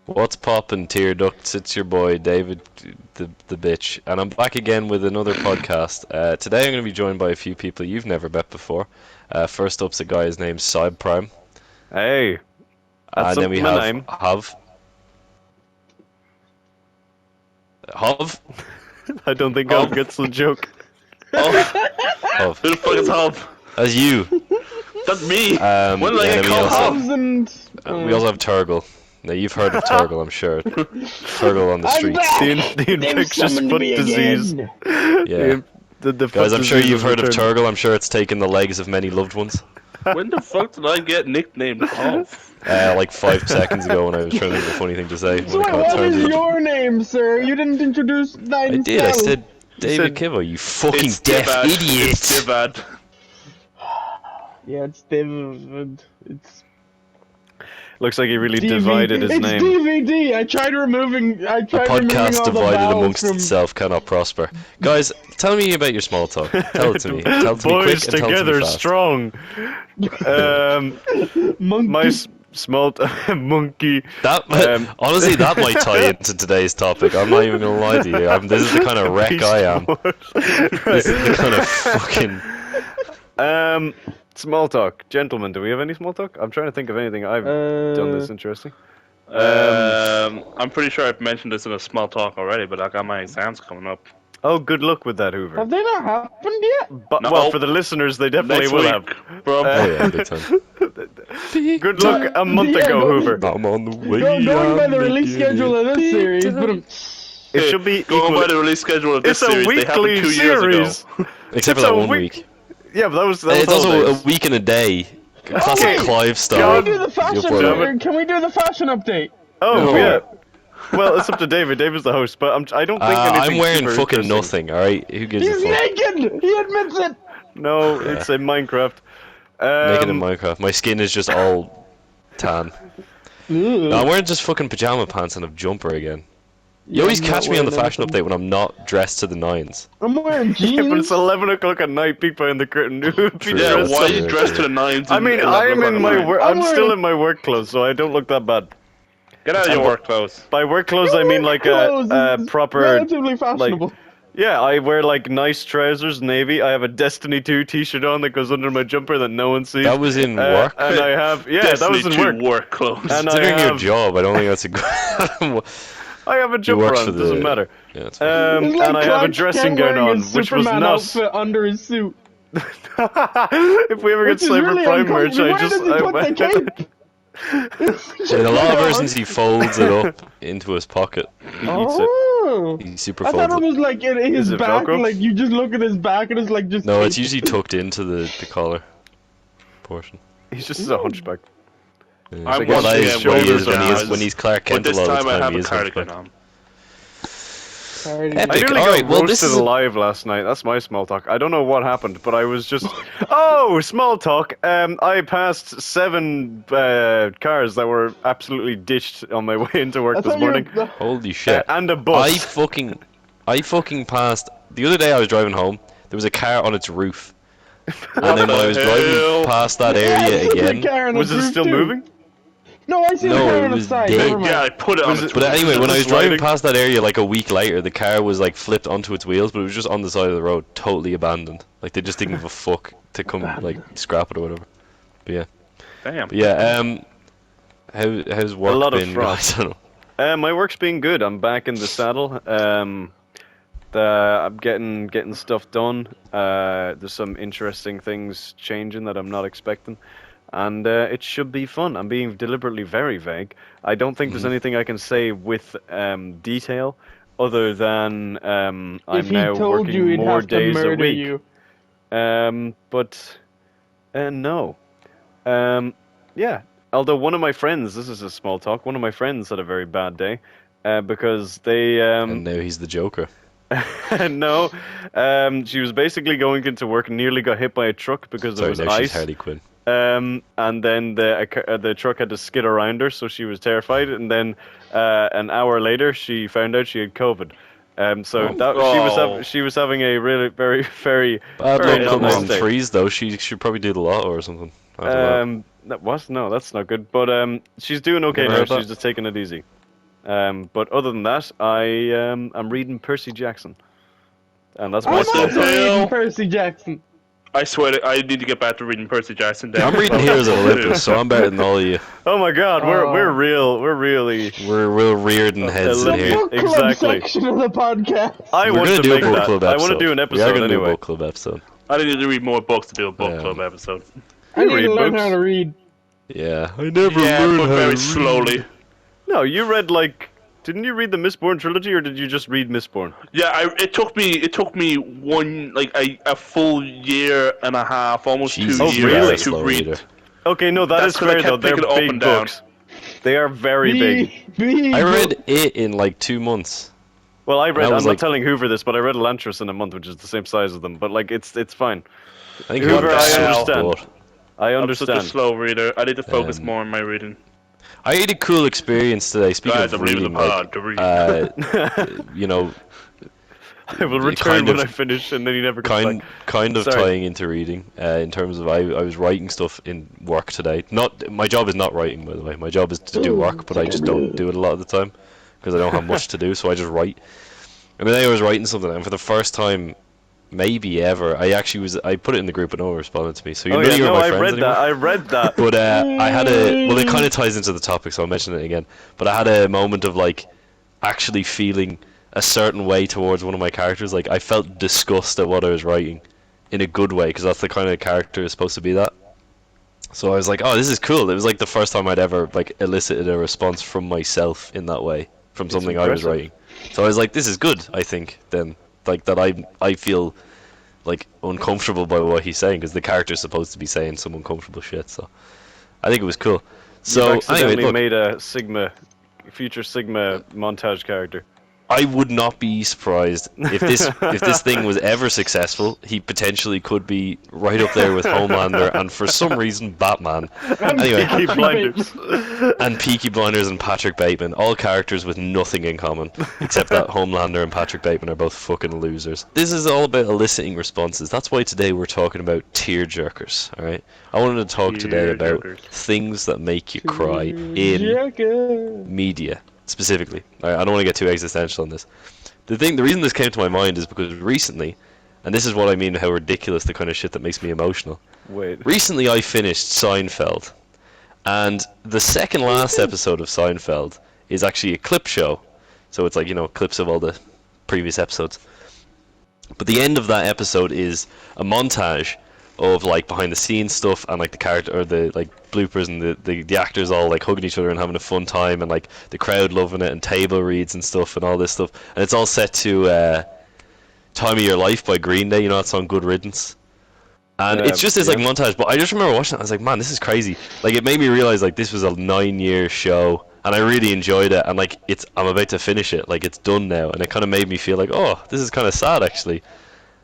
What's poppin', tear ducts? It's your boy David, the bitch, and I'm back again with another podcast. Today I'm going to be joined by a few people you've never met before. First up's a guy, his name's Cyb Prime, Hey, that's and then we my have name. Hov. I don't think I'll get the joke. Hov. Who the fuck is Hub? That's you. That's me. When did I yeah, get then called Hub? we also have Turgle. Now you've heard of Turgle, I'm sure. Turgle on the streets. The infectious foot disease. Yeah. The foot Guys, I'm sure disease you've has heard of returned. Turgle. I'm sure it's taken the legs of many loved ones. When the fuck did I get nicknamed Hub? Like 5 seconds ago when I was trying to think of a funny thing to say. So wait, what is your name, sir? You didn't introduce Nine I did, I said David said- Kivo, you fucking It's deaf Dibad. idiot! It's Dibad. Yeah, it's David. It's Looks like he really DVD. divided his it's name. DVD. I tried removing. I A tried removing podcast all the divided vowels amongst from. itself cannot prosper. Guys, tell me about your small talk. Tell it to me. Tell it to me quick Boys and tell it to me together fast. strong. Monkey. My small monkey. That, honestly, that might tie into today's topic. I'm not even gonna lie to you. This is the kind of wreck I am. This is the kind of fucking... Small talk, gentlemen. Do we have any small talk? I'm trying to think of anything I've done that's interesting. I'm pretty sure I've mentioned this in a small talk already, but I got my exams coming up. Oh, good luck with that, Hoover. Have they not happened yet? But, No. well, for the listeners, they definitely Next will week, have. bro. Oh yeah, big time. Good luck a month Yeah, ago, go- Hoover. I'm on the way. Going by I'm the release making schedule it of this series, big but time. It should be Going by equal. the release schedule of this It's a series, they happened weekly 2 years series. ago. Except It's for that a 1 week. week. Yeah, but that was It's also holidays. a week and a day. Classic Okay. Clive can style. we do the fashion? Damn Can we do the fashion update? Oh No. yeah. Well, it's up to David. David's the host, but I don't think anything I'm wearing super fucking interesting. nothing, alright? Who gives a He's fuck? naked. He admits it. No, it's a Minecraft. Naked in Minecraft. My skin is just all tan. No, I'm wearing just fucking pajama pants and a jumper again. You always I'm not catch me on the wearing fashion anything. update when I'm not dressed to the nines. I'm wearing Yeah, but jeans. it's 11 o'clock at night. Peek behind the curtain. True. Yeah, That's why are true, you dressed to the nines? I mean, I'm in my work. I'm I'm still wearing- in my work clothes, so I don't look that bad. Get out of your work clothes. By work clothes, I Your mean work like a clothes is proper. relatively fashionable. Yeah, I wear like nice trousers, navy. I have a Destiny 2 T-shirt on that goes under my jumper that no one sees. That was in work? And I have that was in Destiny 2 work. clothes. And I Considering your have, job, I don't think that's a good... I have a jumper works on. for It doesn't the- matter. Yeah, that's fine. It's like And I have a Clark dressing Kent gown wearing on, his which was Superman not. outfit under his suit. If we ever get Which is Cyber really Prime merch, uncomfortable. I Where just. does he put the cape? In a lot of versions, he folds it up into his pocket. He eats it. Oh. He super I thought folds it it. was like in his Is it back, Velcro? like you just look at his back and it's like just. No, it's usually tucked into the collar portion. He's just a hunchback. Yeah. I'm Well, that watching is it when with he is shoulders when he's Clark But Kent a this lot of time the I time. have He a is cardigan hunchback. on. Sorry. I Epic. nearly Alright, got well, this roasted is a- alive last night. That's my small talk. I don't know what happened, but I was just. Oh, small talk. I passed 7 cars that were absolutely ditched on my way into work I this thought you were- morning, Holy shit. and a I bus. fucking passed. The other day I was driving home. There was a car on its roof, and then when I was the driving hell? past that Yeah, area there's a again. car on Was the it roof still too. moving? No, I see the No, car it on the was side. dead. Never mind. Yeah, I put it on Was its it- But anyway, when I was Sliding? driving past that area like a week later, the car was like flipped onto its wheels, but it was just on the side of the road, totally abandoned. Like they just didn't give a fuck to come like scrap it or whatever. But yeah, Damn. how's work A lot of been? frost. I don't know. My work's been good. I'm back in the saddle. I'm getting stuff done. There's some interesting things changing that I'm not expecting, and it should be fun. I'm being deliberately very vague. I don't think there's anything I can say with detail, other than I'm If he now told working you, he'd more have to days a murder week. you. But no. Yeah. Although one of my friends, this is a small talk, one of my friends had a very bad day because they And now he's the Joker. no, she was basically going into work and nearly got hit by a truck because there Sorry, was now she's ice. Harley Quinn. And then the truck had to skid around her, so she was terrified. And then an hour later, she found out she had COVID. She was having a really very very Bad very luck nice on day. threes though. She should probably do the lotto or something. I don't know. No, that's not good. But she's doing okay Never now. heard that. She's just taking it easy. But other than that, I'm reading Percy Jackson, and that's I'm my What the also stuff. hell? reading Percy Jackson. I swear, I need to get back to reading Percy Jackson. Then I'm reading Heroes of Olympus, so I'm better than all of you. Oh my God, we're really. We're real Reardon heads in The here. Book club Exactly. section of the podcast. I We're want gonna to do a make book that. club I episode. want to do an We are episode gonna do a anyway. book club episode. I need to read more books to do a book club Yeah. episode. I need read to learn books. how to read. Yeah, I never Yeah, learned but how very to slowly. No, you read like. Didn't you read the Mistborn trilogy, or did you just read Mistborn? Yeah, it took me one a full year and a half, almost Jesus, 2 Oh, years really? to Slow read. reader. Okay, no, That's is 'cause I fair kept though. They're picking it up big and down. books. They are very big. I read it in like 2 months. Well, I read. I I'm was not like- telling Hoover this, but I read Elantris in a month, which is the same size as them. But like, it's fine. I think Hoover, Hoover I sucked, understand. but I I'm such a understand. slow reader. I need to focus Um, more on my reading. I had a cool experience today. Speaking Guys, of I'm leaving the reading, pod to read. you know, I will return kind when of- I finish, and then he never comes back. kind of Sorry. tying into reading. In terms of, I was writing stuff in work today. Not my job is not writing, by the way. My job is to do work, but I just don't do it a lot of the time because I don't have much to do. So I just write. And then I was writing something, and for the first time, maybe ever, I put it in the group, and no one responded to me. So Oh you're yeah, no, no, my I friends read anymore. that. I read that. But I had well, it kind of ties into the topic, so I'll mention it again. But I had a moment of like actually feeling a certain way towards one of my characters. Like I felt disgust at what I was writing, in a good way, because that's the kind of character is supposed to be that. So I was like, oh, this is cool. It was like the first time I'd ever like elicited a response from myself in that way from something I was impressive. writing. So I was like, this is good. I think then like that I feel like uncomfortable by what he's saying because the character's supposed to be saying some uncomfortable shit. So I think it was cool. So You've accidentally anyway, look, made a future Sigma montage character. I would not be surprised if this thing was ever successful. He potentially could be right up there with Homelander and for some reason Batman. Anyway, Peaky Blinders. and Peaky Blinders and Patrick Bateman, all characters with nothing in common, except that Homelander and Patrick Bateman are both fucking losers. This is all about eliciting responses. That's why today we're talking about tearjerkers. All right, I wanted to talk today about Tearjerkers. things that make you cry in media specifically. I don't want to get too existential on this. The reason this came to my mind is because recently, and this is what I mean how ridiculous the kind of shit that makes me emotional. Wait. Recently I finished Seinfeld, and the second last episode of Seinfeld is actually a clip show. So it's like, you know, clips of all the previous episodes. But the end of that episode is a montage of like behind the scenes stuff and like the character or the like bloopers and the actors all like hugging each other and having a fun time and like the crowd loving it and table reads and stuff and all this stuff, and it's all set to Time of Your Life by Green Day, you know that song Good Riddance, and it's just this like montage. But I just remember watching it, I was like, man, this is crazy. Like it made me realize like this was a 9-year show and I really enjoyed it, and like I'm about to finish it, like it's done now, and it kind of made me feel like, oh, this is kind of sad actually.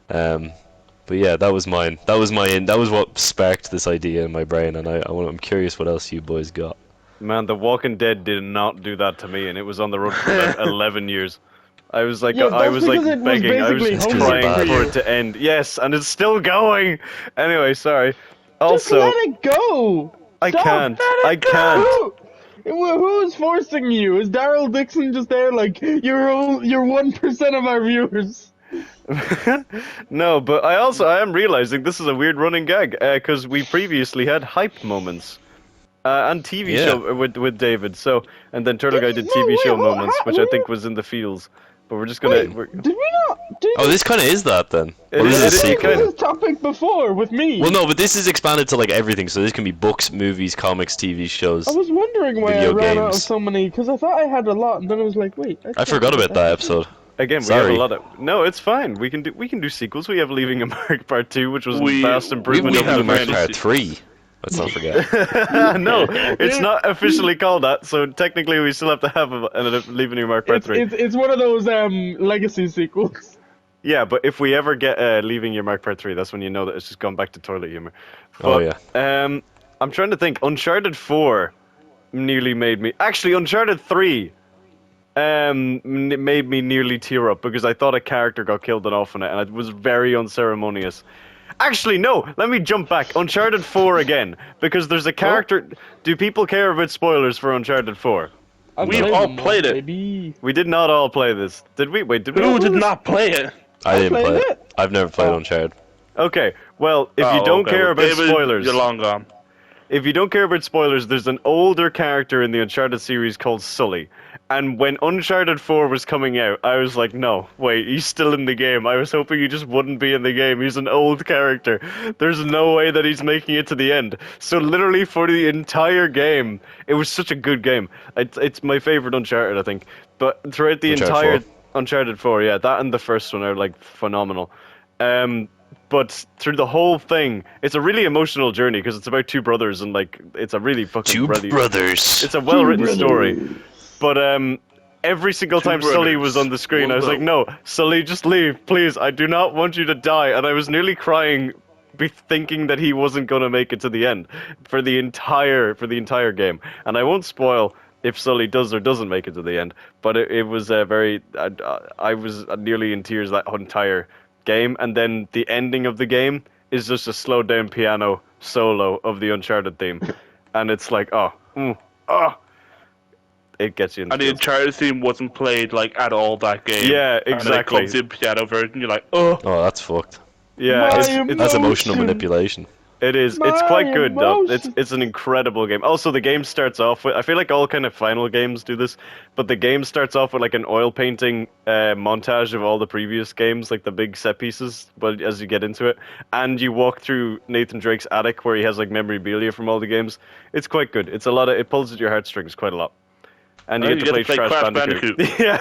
But yeah, that was mine. That was what sparked this idea in my brain, and I'm curious what else you boys got. Man, The Walking Dead did not do that to me, and it was on the road for 11 years. I was like, Yeah, I that's was like because it was begging, I was basically just homework crying for for you. it to end. Yes, and it's still going. Anyway, sorry. Just Also, let it go. I Stop, can't. let it I go. can't. Who's forcing you? Is Daryl Dixon just there like you're 1% of our viewers? No, but I am realizing this is a weird running gag because we previously had hype moments and TV Yeah. show with David. So and then Turtle Guy did No, TV wait, show hold- moments, how- which I where- think was in the fields. But we're just gonna. We're, Did we not? Oh, this kind of is that then. It Or this is- is a it is sequel. kind of. this topic before with me. Well, no, but this is expanded to like everything. So this can be books, movies, comics, TV shows. I was wondering why Video I ran out of games. so many because I thought I had a lot, and then I was like, wait. I forgot about that episode. Again, we Sorry. have a lot of. No, it's fine. We can do sequels. We have Leaving a Mark Part 2, which was We- a vast We improvement we over have the Mark many Part se- 3. Let's not forget. No, it's not officially called that. So technically, we still have to have a Leaving a Mark Part 3. It's one of those legacy sequels. Yeah, but if we ever get Leaving Your Mark Part 3, that's when you know that it's just gone back to toilet humor. Oh, But, I'm trying to think. Uncharted 4 nearly made me. Actually, Uncharted 3 made me nearly tear up because I thought a character got killed off in it, and it was very unceremonious. Actually, no, let me jump back. Uncharted 4 again, because there's a character. Do people care about spoilers for Uncharted 4? I've We've played all them all, played it. baby. We did not all play this. Did we? Wait, did we all Who play did this? not play it? I didn't played play it. it. I've never played Oh. Uncharted. Okay, well, if you Oh, don't okay. care Well, about David, spoilers, you're long gone. if you don't care about spoilers, there's an older character in the Uncharted series called Sully. And when Uncharted 4 was coming out, I was like, no, wait, he's still in the game. I was hoping he just wouldn't be in the game. He's an old character. There's no way that he's making it to the end. So literally for the entire game, it was such a good game. It's my favorite Uncharted, I think. But throughout the Uncharted entire 4. Uncharted 4, yeah, that and the first one are like phenomenal. But through the whole thing, it's a really emotional journey because it's about two brothers and like it's a really fucking Two really, brothers. it's a well-written story. But every single Two time Sully was brothers. on the screen, One I was like, love. "No, Sully, just leave, please. I do not want you to die." And I was nearly crying, thinking that he wasn't going to make it to the end for the entire game. And I won't spoil if Sully does or doesn't make it to the end. But it was very. I was nearly in tears that entire game, and then the ending of the game is just a slowed down piano solo of the Uncharted theme, and it's like, it gets you in the And the feels. Uncharted theme wasn't played like at all that game. Yeah, And then exactly. it comes in piano version. You're like, oh. Oh, that's fucked. Yeah, My That's emotional Emotion. manipulation. it is. My It's quite good though. emotion. It's an incredible game. Also, the game starts off with. I feel like all kind of final games do this, but the game starts off with like an oil painting montage of all the previous games, like the big set pieces. But as you get into it, and you walk through Nathan Drake's attic where he has like memorabilia from all the games. It's quite good. It's a lot of. It pulls at your heartstrings quite a lot. And you Oh, get to play Crash Bandicoot. Yeah.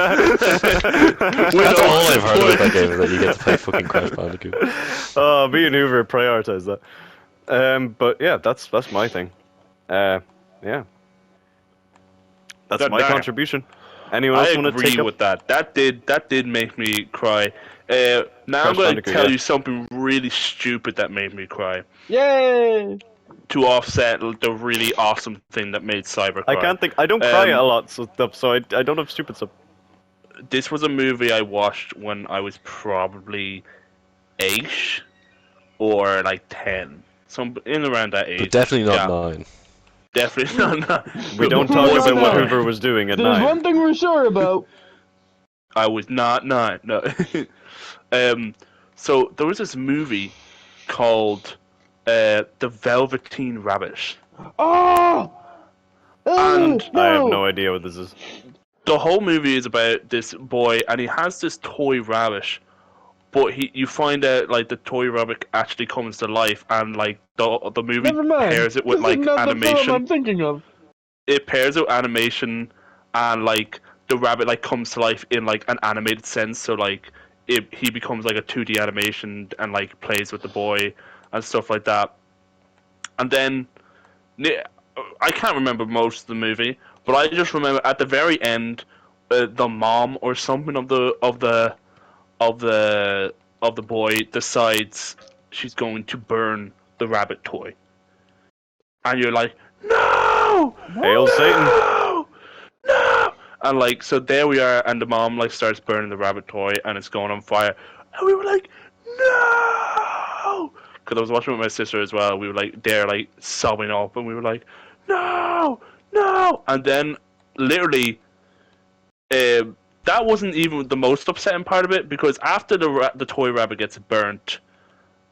That's all I've heard about that game, is that you get to play fucking Crash Bandicoot. Oh, me and Hoover prioritize that. But yeah, that's my thing. Yeah, that's That- my that- contribution. Anyone I else want to agree take up? with that. That did make me cry. Now Crash I'm going to Bandicoot, tell yeah. you something really stupid that made me cry. Yay! To offset the really awesome thing that made Cyber cry. I can't think. I don't cry Um, a lot, so I don't have stupid stuff. This was a movie I watched when I was probably 8 or like 10. Some in around that age. But definitely not Yeah, 9. Definitely not. We don't No, talk no, about what no. Hoover was doing at There's 9. one thing we're sure about. I was not 9. No. So there was this movie called The Velveteen Rabbit. Oh! And no! I have no idea what this is. The whole movie is about this boy, and he has this toy rabbit, but you find out like the toy rabbit actually comes to life, and like the movie Never mind. pairs it with This like is not the film animation. I'm thinking of. It pairs with animation, and like the rabbit like comes to life in like an animated sense. So like he becomes like a 2D animation and like plays with the boy and stuff like that. And then I can't remember most of the movie, but I just remember at the very end, the mom or something of the boy decides she's going to burn the rabbit toy, and you're like, no, Hail Satan. no, no, and like so there we are, and the mom like starts burning the rabbit toy, and it's going on fire, and we were like, no. Because I was watching with my sister as well. We were like, they're like sobbing up, and we were like, no, no. And then, literally, that wasn't even the most upsetting part of it, because after the toy rabbit gets burnt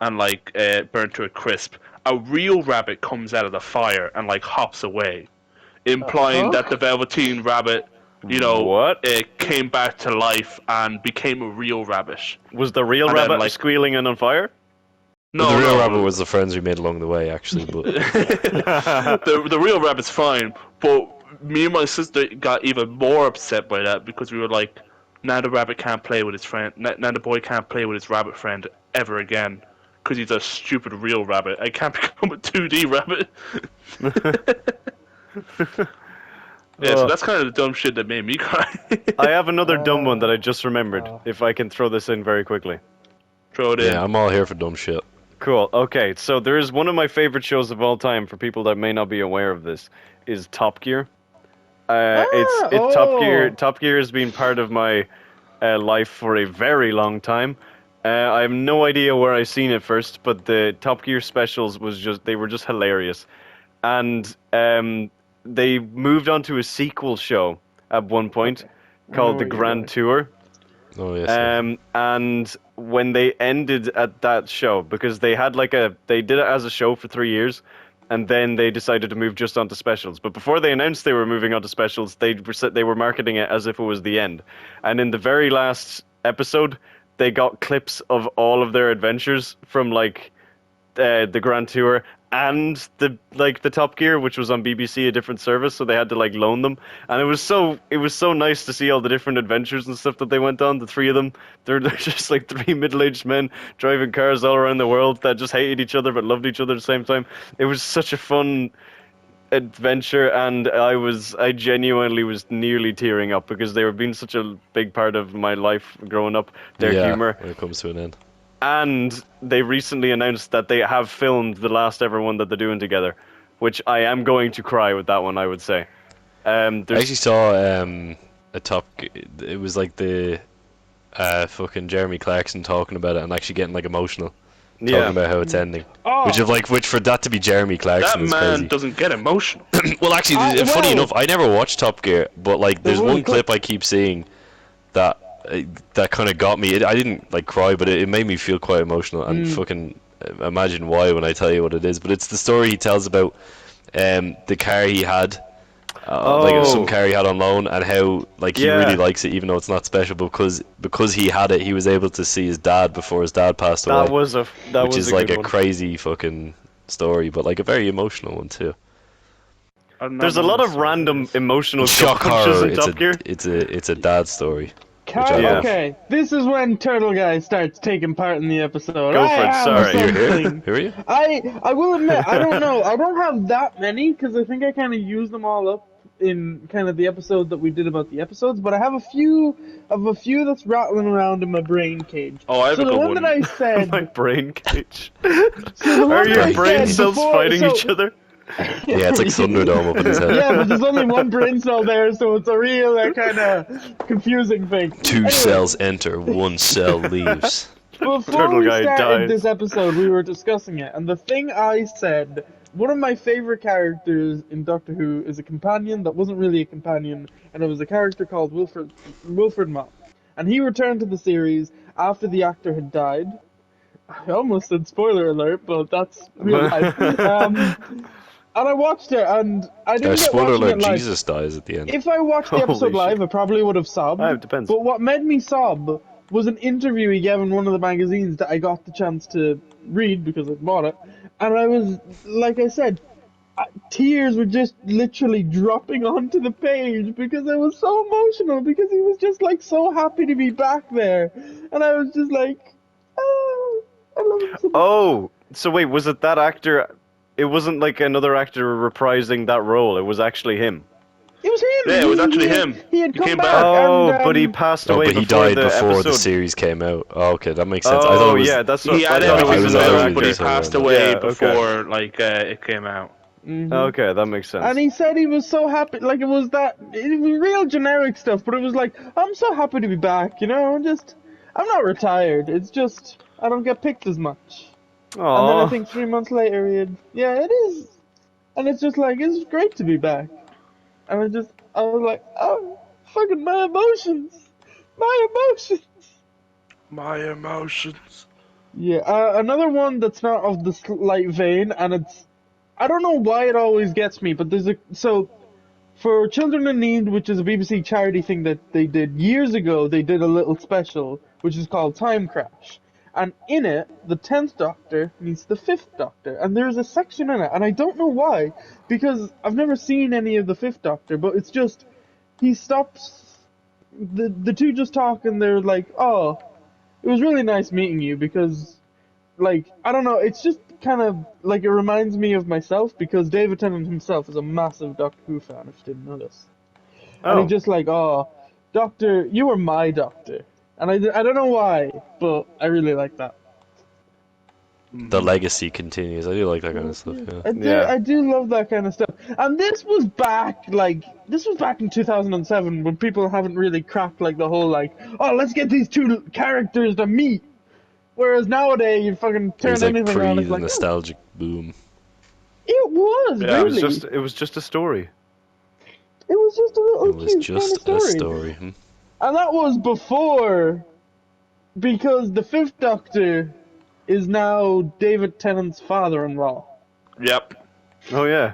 and like burnt to a crisp, a real rabbit comes out of the fire and like hops away, implying that the Velveteen Rabbit, What? came back to life and became a real rabbit. Was the real And then, rabbit like- squealing and on fire? No, the real no. rabbit was the friends we made along the way, actually. But the real rabbit's fine, but me and my sister got even more upset by that because we were like, now the rabbit can't play with his friend. Now the boy can't play with his rabbit friend ever again because he's a stupid real rabbit. I can't become a 2D rabbit. Yeah, so that's kind of the dumb shit that made me cry. I have another dumb one that I just remembered. If I can throw this in very quickly. Throw it in. yeah, I'm all here for dumb shit. Cool. Okay, so there is one of my favorite shows of all time for people that may not be aware of this is Top Gear. Top Gear. Top Gear has been part of my life for a very long time. I have no idea where I seen it first, but the Top Gear specials they were just hilarious, and they moved on to a sequel show at one point called The Grand Tour. Oh yes. And when they ended at that show, because they did it as a show for 3 years, and then they decided to move just onto specials. But before they announced they were moving on to specials, they were marketing it as if it was the end. And in the very last episode, they got clips of all of their adventures from the Grand Tour and the Top Gear, which was on BBC, a different service, so they had to loan them. And it was so nice to see all the different adventures and stuff that they went on. The three of them, they're just three middle-aged men driving cars all around the world that just hated each other but loved each other at the same time. It was such a fun adventure, and I genuinely was nearly tearing up because they were being such a big part of my life growing up. Their humor, when it comes to an end. and they recently announced that they have filmed the last ever one that they're doing together, which I am going to cry with that one, I would say. I actually saw it was the fucking Jeremy Clarkson talking about it and actually getting emotional. Talking about how it's ending, which for that to be Jeremy Clarkson That is man crazy. doesn't get emotional. Well, actually, funny enough, I never watched Top Gear, but there's one clip I keep seeing that kind of got me. I didn't cry, but it made me feel quite emotional. And fucking imagine why when I tell you what it is. But it's the story he tells about the car he had. Some car he had on loan, and how he really likes it even though it's not special, because he had it, he was able to see his dad before his dad passed away. Which is a crazy fucking story, but a very emotional one too. There's a lot of random emotional shock punches horror. in Top Gear. It's a dad story. Okay, this is when Turtle Guy starts taking part in the episode. Go for it, sorry. Who are you? I will admit, I don't know. I don't have that many because I think I kind of used them all up in kind of the episode that we did about the episodes. But I have a few that's rattling around in my brain cage. Oh, I have so a good the one. one that I said. My brain cage. So Are your brain cells fighting each other? Yeah, it's like Thunderdome up in his head. Yeah, but there's only one brain cell there, so it's a real kind of confusing thing. Two cells enter, one cell leaves. Before Turtle we Guy started dies. this episode, we were discussing it, and the thing I said, one of my favorite characters in Doctor Who is a companion that wasn't really a companion, and it was a character called Wilfred Mott. And he returned to the series after the actor had died. I almost said spoiler alert, but that's real life. And I watched it, and I didn't get Spoiler watching alert, it live. Jesus dies at the end. If I watched the episode Holy live, shit. I probably would have sobbed. It depends. But what made me sob was an interview he gave in one of the magazines that I got the chance to read because I bought it. And I was, like I said, tears were just literally dropping onto the page because I was so emotional because he was just so happy to be back there. And I was just oh, I love him so much. Oh, so wait, was it that actor? It wasn't another actor reprising that role. It was actually him. It was him. Yeah, it was actually him. He had He come came back. back. Oh, and, but he passed No, away but he before died the before episode. the series came out. Oh, okay, that makes sense. I Oh, thought it was, yeah, that's what He had I it thought when it he was was I in was the out but he with you, passed so- away Yeah, okay. before it came out. Okay, that makes sense. And he said he was so happy, it was real generic stuff, but it was I'm so happy to be back, I'm not retired, it's just, I don't get picked as much. And then I Aww. think 3 months later it is, and it's just it's great to be back. And I was oh, fucking my emotions. My emotions. Yeah, another one that's not of the slight vein, and I don't know why it always gets me, but for Children in Need, which is a BBC charity thing that they did years ago, they did a little special, which is called Time Crash. And in it, the 10th Doctor meets the 5th Doctor, and there's a section in it, and I don't know why, because I've never seen any of the 5th Doctor, but it's just, he stops, the two just talk, and they're oh, it was really nice meeting you, because, I don't know, it's just kind of, it reminds me of myself, because David Tennant himself is a massive Doctor Who fan, if you didn't know this. And he's just oh, Doctor, you were my Doctor. And I don't know why, but I really like that. the legacy continues. I do like that kind of stuff. Yeah. I do love that kind of stuff. And this was back in 2007 when people haven't really cracked the whole oh, let's get these two characters to meet. Whereas nowadays you fucking turn It's anything pre on, the it's nostalgic boom. it was Yeah, really. It was just a story. It was just a little It was cute just kind a of story. and that was before, because the Fifth Doctor is now David Tennant's father-in-law. Yep. Oh yeah.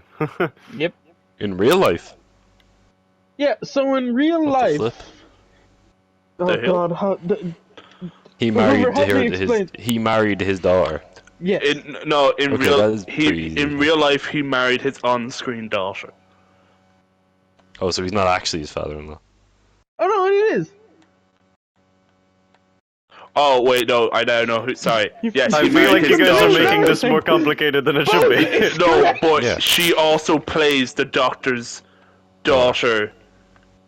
Yep. In real life. Yeah. So in real What the life. flip? Oh The hell? God! How? He Whoever married help me his explain. he married his daughter. Yes. In Okay, that is pretty easy. in real life he married his on-screen daughter. Oh, so he's not actually his father-in-law. Oh no, it is. Oh wait, no, I don't know who. Sorry. Yes, I he feel married like you his guys are daughter. making this more complicated than it should be. No, but Yeah. she also plays the Doctor's daughter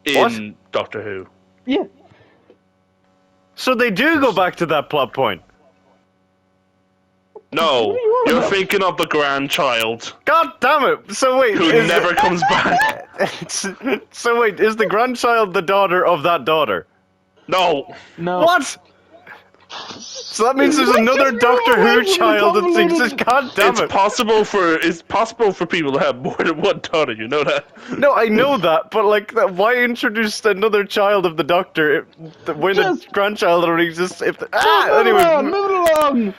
in Doctor Who. Yeah. So they do go back to that plot point. No, What are you on you're about? thinking of the grandchild God damn it! So wait, who never comes back. So wait, is the grandchild the daughter of that daughter? No, No. What? So that means there's What another just Doctor grew away Who from the child that convoluted- exists. God damn it's it! possible for people to have more than one daughter. You know that? No, I know that, but like, why introduce another child of the Doctor when Just- the grandchild already exists? If the, Move it along, anyway, move it along.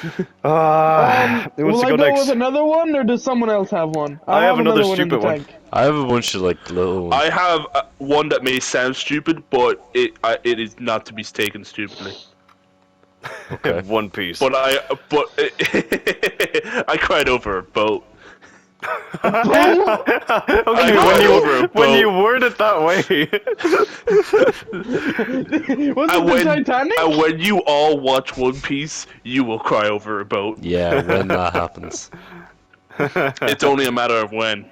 who wants Will to I go go next? with another one, or does someone else have one? I have another one in the stupid one. tank. I have a bunch of like little ones. I have one that may sound stupid, but it is not to be taken stupidly. Okay. One Piece. But I cried over a boat. Okay, when you word it that way. Was it And the when, Titanic? and when you all watch One Piece, you will cry over a boat. Yeah, when that happens. It's only a matter of when.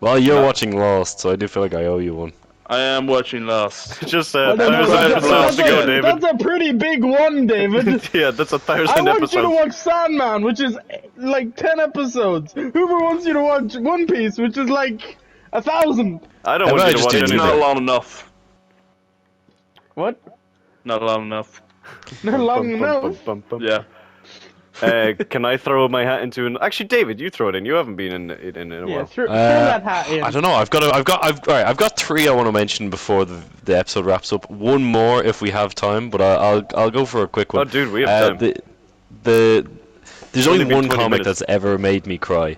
Well, you're watching Lost, so I do feel like I owe you one. I am watching Lost. Just I don't know, 1,000 episodes to go, David. That's a pretty big one, David. Yeah, that's 1,000 I want episodes. you to watch Sandman, which is like 10 episodes. Hoover wants you to watch One Piece, which is like 1,000. I don't How want about you to I watch just do It's anything. not long enough. What? Not long enough. Not long enough. Yeah. Can I throw my hat into an? Actually, David, you throw it in. You haven't been in a Yeah, while. throw that hat in. I don't know. I've got three I want to mention before the episode wraps up. One more if we have time, but I'll go for a quick one. Oh, dude, we have time. There's only only been one 20 comic minutes. that's ever made me cry,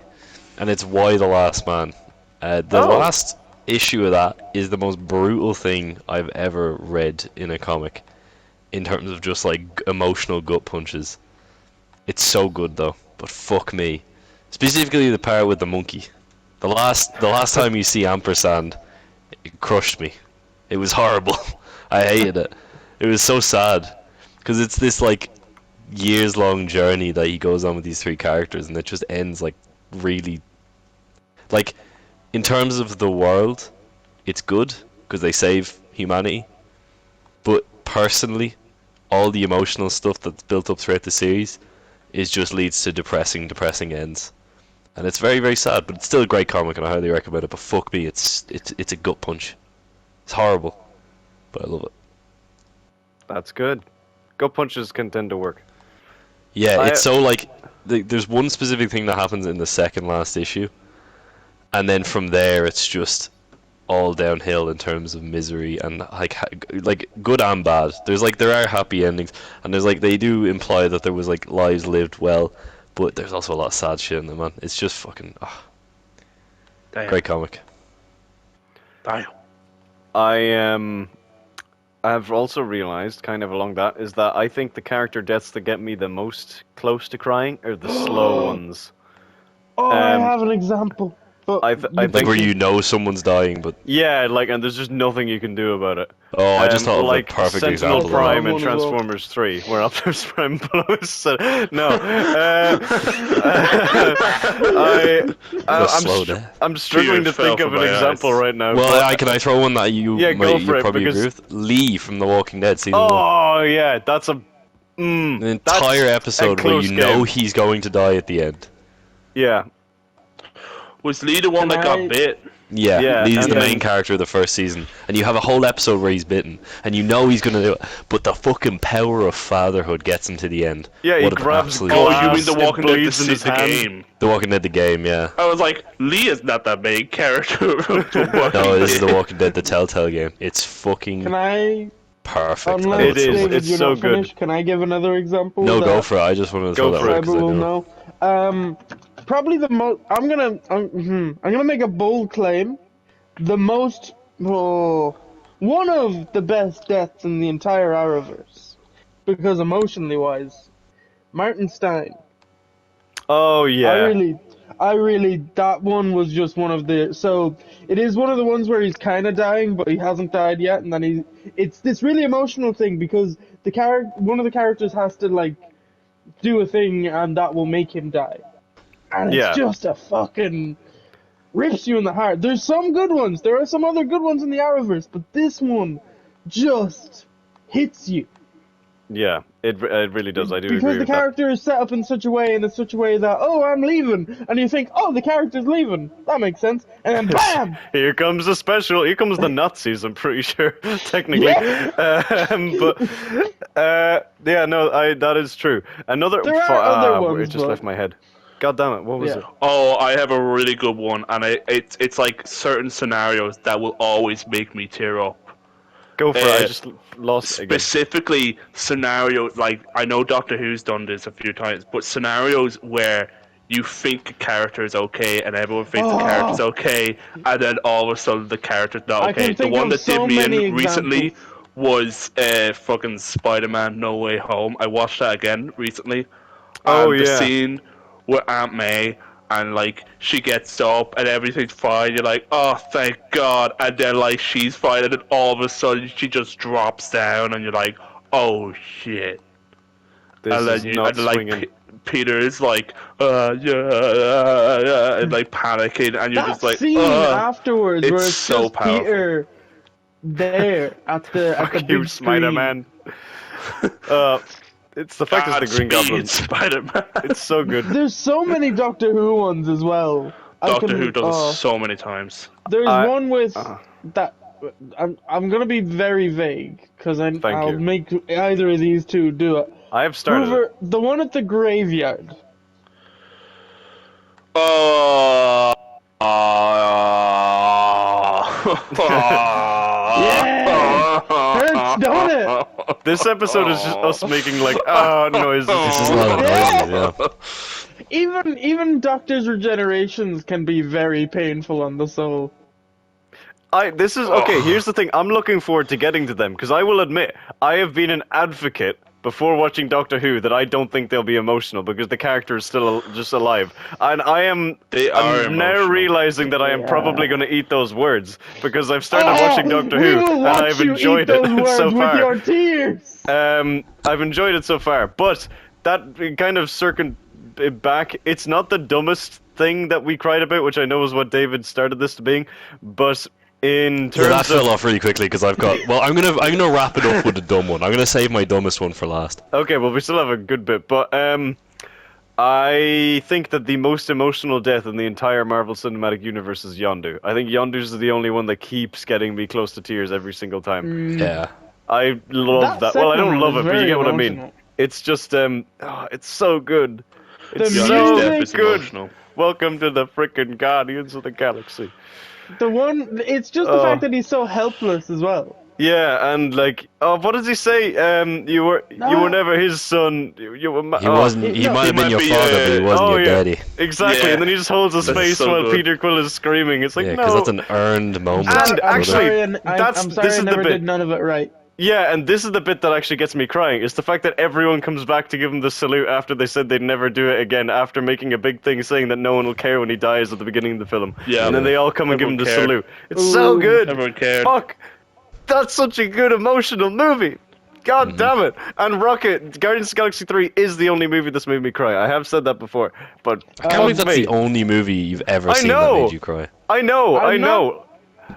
and it's Why the Last Man. The Oh. last issue of that is the most brutal thing I've ever read in a comic, in terms of just like emotional gut punches. It's so good though, but fuck me. Specifically the part with the monkey. The last time you see Ampersand, it crushed me. It was horrible. I hated it. It was so sad, because it's this like years-long journey that he goes on with these three characters, and it just ends like really, like, in terms of the world, it's good because they save humanity. But personally, all the emotional stuff that's built up throughout the series just leads to depressing ends, and it's very, very sad. But it's still a great comic, and I highly recommend it. But fuck me, it's a gut punch. It's horrible, but I love it. That's good. Gut punches can tend to work. Yeah, it's so like there's one specific thing that happens in the second last issue, and then from there it's just all downhill in terms of misery and like good and bad. There are happy endings, and there's like they do imply that there was like lives lived well, but there's also a lot of sad shit in them, man. It's just fucking Damn. great comic. Damn. I've also realized, kind of along that, is that I think the character deaths that get me the most close to crying are the slow ones. Oh, I Um, have an example. But I Like think where you know someone's dying, but yeah, like, and there's just nothing you can do about it. I just thought of like the perfect Sentinel example. Prime One and as well. Transformers 3, where Optimus Prime blows. No, slow death. I'm struggling Tears to think fell of from an my example eyes. right now. Well, but- can I throw one that you Yeah, go you for it, probably agree because- with? Lee from The Walking Dead season 1. oh yeah, that's a An that's entire a episode where close you know game. he's going to die at the end. Yeah. Was Lee the one Can that got I- bit? Yeah, Yeah, he's and the then- main character of the first season, and you have a whole episode where he's bitten, and you know he's gonna do it, but the fucking power of fatherhood gets him to the end. Yeah, he What an grabs absolute- Oh, glass. you mean The It Walking Dead, bleeds in his the hand. game? The Walking Dead, the game, yeah. I was like, Leah's not that main character. of The Walking No, this is Dead. The Walking Dead, the Telltale game. It's fucking Can I, perfect. I love unless It it so is, much. David, it's you're so not good. finished, can I give another example? No, that go for it. I just wanted to Go throw that for it. out 'cause Cyber I will know. know. Probably the most. I'm gonna make a bold claim. The most, one of the best deaths in the entire Arrowverse, because emotionally wise, Martin Stein. Oh yeah. I really, that one was just one of the. So it is one of the ones where he's kind of dying, but he hasn't died yet, and then it's this really emotional thing because one of the characters has to like do a thing, and that will make him die, and it's Yeah. just a fucking rips you in the heart. There's some good ones. There are some other good ones in the Arrowverse, but this one just hits you. Yeah, it really does. I do Because agree the with that. character is set up in such a way that, oh, I'm leaving, and you think, oh, the character's leaving. That makes sense. And then bam! Here comes the special. Here comes the Nazis. I'm pretty sure, technically. Yeah, no, that is true. Another. There are other ones, it just but- left my head. God damn it! What was Yeah. it? Oh, I have a really good one, and it's like certain scenarios that will always make me tear up. Go for it. I Uh, just lost it again. Specifically, scenarios like I know Doctor Who's done this a few times, but scenarios where you think a character is okay and everyone thinks the character's okay, and then all of a sudden the character's not I okay. can The think one of that so did me many in recently examples. was fucking Spider-Man: No Way Home. I watched that again recently. Oh, and the yeah. scene with Aunt May. And like she gets up and everything's fine. You're like, oh, thank God. And then like she's fine, and then all of a sudden she just drops down, and you're like, oh shit. This And is then not like swinging. Peter is like, and like panicking, and you're That just like, scene afterwards, it's where it's so just powerful. Peter there at the Fuck big you, screen. Spider-Man. It's the fact it's the Green Goblin. Spider-Man. It's so good. There's so many Doctor Who ones as well. Doctor Who does it so many times. There's I- one with uh. that. I'm gonna be very vague because I'll you. make either of these two do it. I have started. Whoover, the one at the graveyard. Oh. Hurts, don't it? This episode is just us making like noises. This is a lot of noises, yeah. Even Doctor's regenerations can be very painful on the soul. This is okay. Here's the thing. I'm looking forward to getting to them because I will admit I have been an advocate before watching Doctor Who that I don't think they'll be emotional because the character is still just alive, and I'm now emotional. realizing that I am Yeah. probably going to eat those words because I've started watching Doctor Who and I've enjoyed it so with far. your tears. I've enjoyed it so far, but that kind of circling it back, it's not the dumbest thing that we cried about, which I know is what David started this to being, but in So that terms fell of off really quickly because I've got. Well, I'm gonna wrap it up with a dumb one. I'm gonna save my dumbest one for last. okay, well we still have a good bit, but I think that the most emotional death in the entire Marvel Cinematic Universe is Yondu. I think Yondu's the only one that keeps getting me close to tears every single time. Yeah. I love that. Well, I don't second love one it, is but you very get what I mean. emotional. It's just it's so good. It's The so music- It's good. emotional. Welcome to the frickin' Guardians of the Galaxy. The one, it's just the fact that he's so helpless as well. Yeah, and like, what does he say? You were never his son. You were. He wasn't. He no, might he have been might your be, father, but he wasn't your daddy. Exactly, Yeah. and then he just holds his That's face so while good. Peter Quill is screaming. It's like, Yeah, no. because that's an earned moment. And I'm actually, sorry, I'm this sorry I is the never bit. did none of it right. Yeah, and this is the bit that actually gets me crying. It's the fact that everyone comes back to give him the salute after they said they'd never do it again, after making a big thing saying that no one will care when he dies at the beginning of the film. Yeah. And then they all come and give him the Everyone cared. salute. It's so Ooh. good. Everyone cared. Fuck. That's such a good emotional movie. God damn it. And Rocket, Guardians of the Galaxy 3 is the only movie that's made me cry. I have said that before, but I can't believe fuck that's me. the only movie you've ever I seen know. that made you cry. I know. I'm know.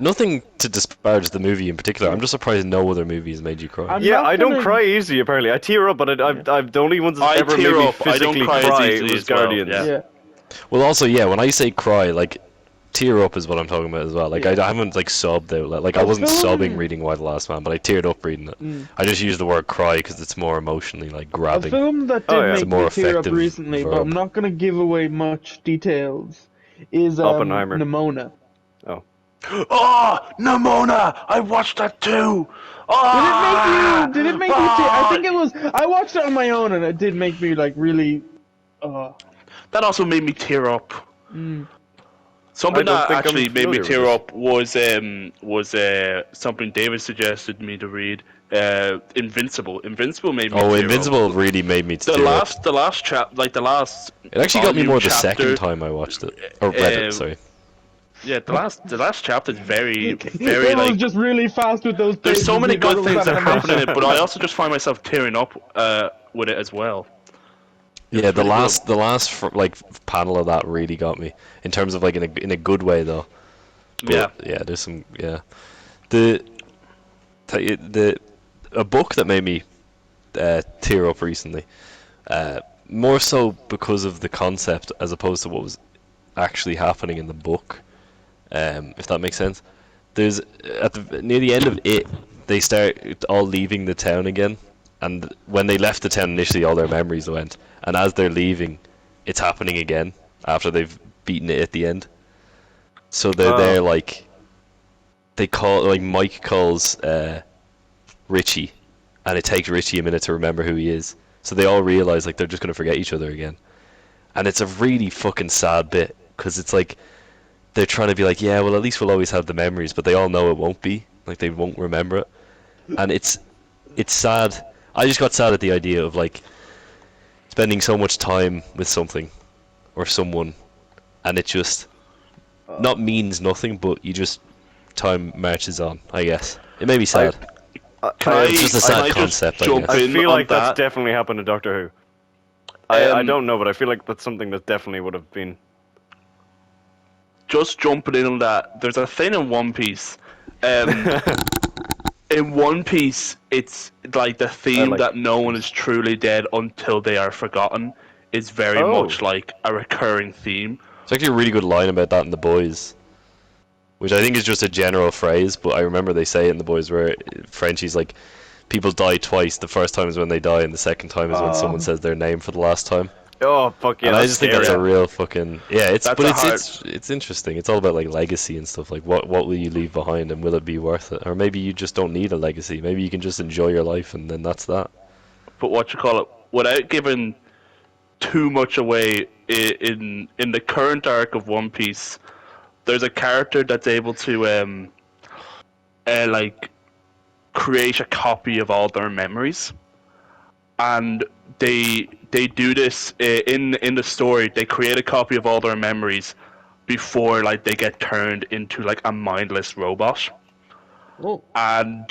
Nothing to disparage the movie in particular. I'm just surprised no other movie has made you cry. I'm Yeah, not I don't gonna- cry easy, apparently. I tear up, but I've the only ones that I ever tear made me up. I don't physically cry as cry easily was as well, Guardians. yeah. Yeah. Well, also, yeah, when I say cry, like, tear up is what I'm talking about as well. Like Yeah. I haven't like sobbed out. Like I A wasn't film- sobbing reading Why the Last Man, but I teared up reading it. I just use the word cry because it's more emotionally like A grabbing. film that Oh, did yeah. It's a make more me tear up effective recently, but verb. I'm not gonna give away much details. Is Oppenheimer. Nimona. Oh, Nimona! I watched that too. Oh, Did it make you? I think it was. I watched it on my own, and it did make me like really. That also made me tear up. Mm. Something I don't that think I'm actually made me familiar with tear this. up was something David suggested me to read. Invincible. Invincible made me. Oh, tear Invincible Up. really made me The tear up. last chap, like the last. It actually got me volume more the chapter, second time I watched it or read it. Sorry. Yeah, the last chapter is very It was like. just really fast with those. There's so pages, many you thought good it was things that happen in animation. it, but I also just find myself tearing up with it as well. Yeah, the really last like panel of that really got me in terms of like in a good way though. But, yeah. There's some the a book that made me tear up recently, more so because of the concept as opposed to what was actually happening in the book. If that makes sense. There's near the end of it, they start all leaving the town again, and when they left the town initially, all their memories went, and as they're leaving, it's happening again after they've beaten it at the end. So they're like, they call like Mike calls Richie, and it takes Richie a minute to remember who he is. So they all realize like they're just gonna forget each other again, and it's a really fucking sad bit because it's like they're trying to be like, yeah, well at least we'll always have the memories, but they all know it won't be. Like they won't remember it, and it's sad. I just got sad at the idea of like spending so much time with something or someone, and it just not means nothing, but you just time marches on. I guess it made me sad. It's just a sad concept. I guess. in I feel on like that's that? definitely happened to Doctor Who. I Um, don't know, but I feel like that's something that definitely would have been. Just jumping in on that, there's a thing in One Piece. In One Piece, it's like the theme like- that no one is truly dead until they are forgotten is very Oh. much like a recurring theme. It's actually a really good line about that in The Boys, which I think is just a general phrase, but I remember they say it in The Boys where Frenchie's like, people die twice. The first time is when they die, and the second time is when someone says their name for the last time. Oh fuck yeah! And I that's just think that's scary. a real fucking It's That's but a it's interesting. It's all about like legacy and stuff. Like what will you leave behind, and will it be worth it? Or maybe you just don't need a legacy. Maybe you can just enjoy your life, and then that's that. But what you call it, without giving too much away, in the current arc of One Piece, there's a character that's able to like create a copy of all their memories, and they do this in the story. They create a copy of all their memories before like they get turned into like a mindless robot. Oh. And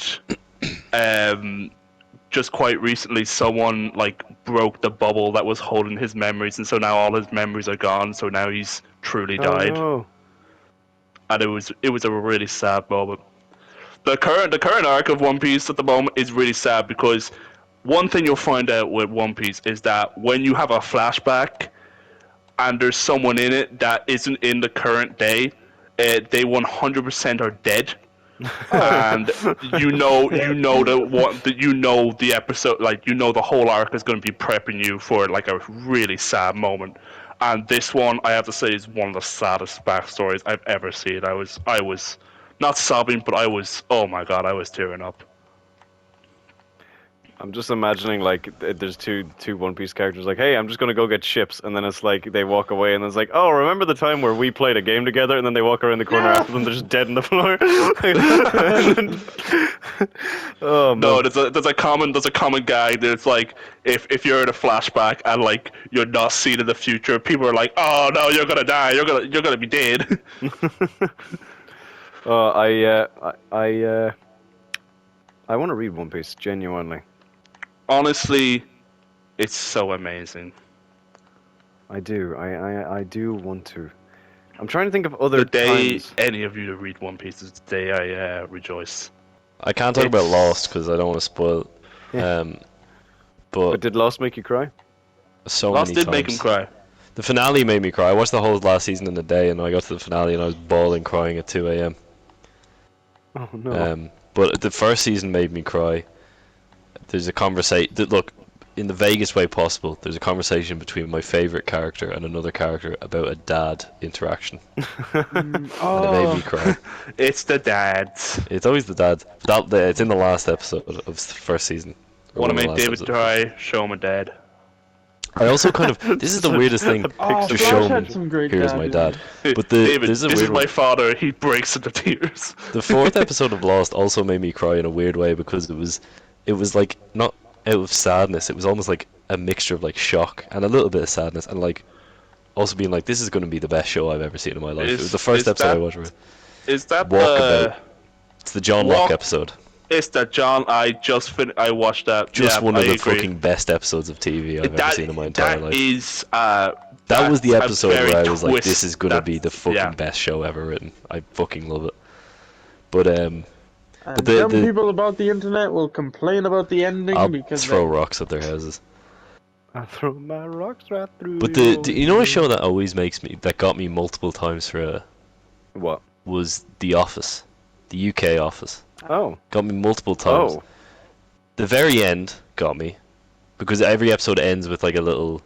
just quite recently, someone like broke the bubble that was holding his memories, and so now all his memories are gone. So now he's truly died, Oh, and it was a really sad moment. The current arc of One Piece at the moment is really sad because one thing you'll find out with One Piece is that when you have a flashback and there's someone in it that isn't in the current day, they 100% are dead. And you know the episode, like you know the whole arc is going to be prepping you for like a really sad moment. And this one, I have to say, is one of the saddest backstories I've ever seen. I was not sobbing, but oh my god, I was tearing up. I'm just imagining like there's two One Piece characters like, hey, I'm just gonna go get chips, and then it's like they walk away, and it's like, oh, remember the time where we played a game together, and then they walk around the corner after them, they're just dead on the floor. Oh man. No, there's a common gag that it's like if you're in a flashback and like you're not seen in the future, people are like, oh no, you're gonna die, you're gonna be dead. I want to read One Piece genuinely. Honestly, it's so amazing. I do. I do want to. I'm trying to think of other The day times. any of you to read One Piece is the day I rejoice. I can't talk about It's- Lost because I don't want to spoil it. Yeah. But But did Lost make you cry? so Lost many did make him times. cry. The finale made me cry. I watched the whole last season in a day, and I got to the finale and I was bawling, crying at 2 a.m. Oh no. But the first season made me cry. There's a conversation. Look, in the vaguest way possible, there's a conversation between my favorite character and another character about a dad interaction, and it made me cry. It's the dads. It's always the dad. It's in the last episode of the first season. Want to One of the make last David episodes. cry? Show him a dad. I also kind of. This is the weirdest thing. Oh, To Flash show had me, some great here's dad my humor. dad. But David, this is a this weird is my one. father. He breaks into tears. The fourth episode of Lost also made me cry in a weird way because it was like not out of sadness. It was almost like a mixture of like shock and a little bit of sadness and like also being like, this is going to be the best show I've ever seen in my life. It was the first episode I watched. Is that Walkabout. It's the John Locke episode. It's that John. I watched that. Just one of I the agree. fucking best episodes of TV I've ever seen in my entire life. That Was the that's a episode very where I was like, twist. this is going to be the fucking yeah. best show ever written. I fucking love it. But And the- some the- people about the internet will complain about the ending I'll because throw rocks at their houses. I throw my rocks right through. But you know a show that always that got me multiple times What? was The Office, the UK Office. Oh. Got me multiple times. Oh. The very end got me because every episode ends with like a little,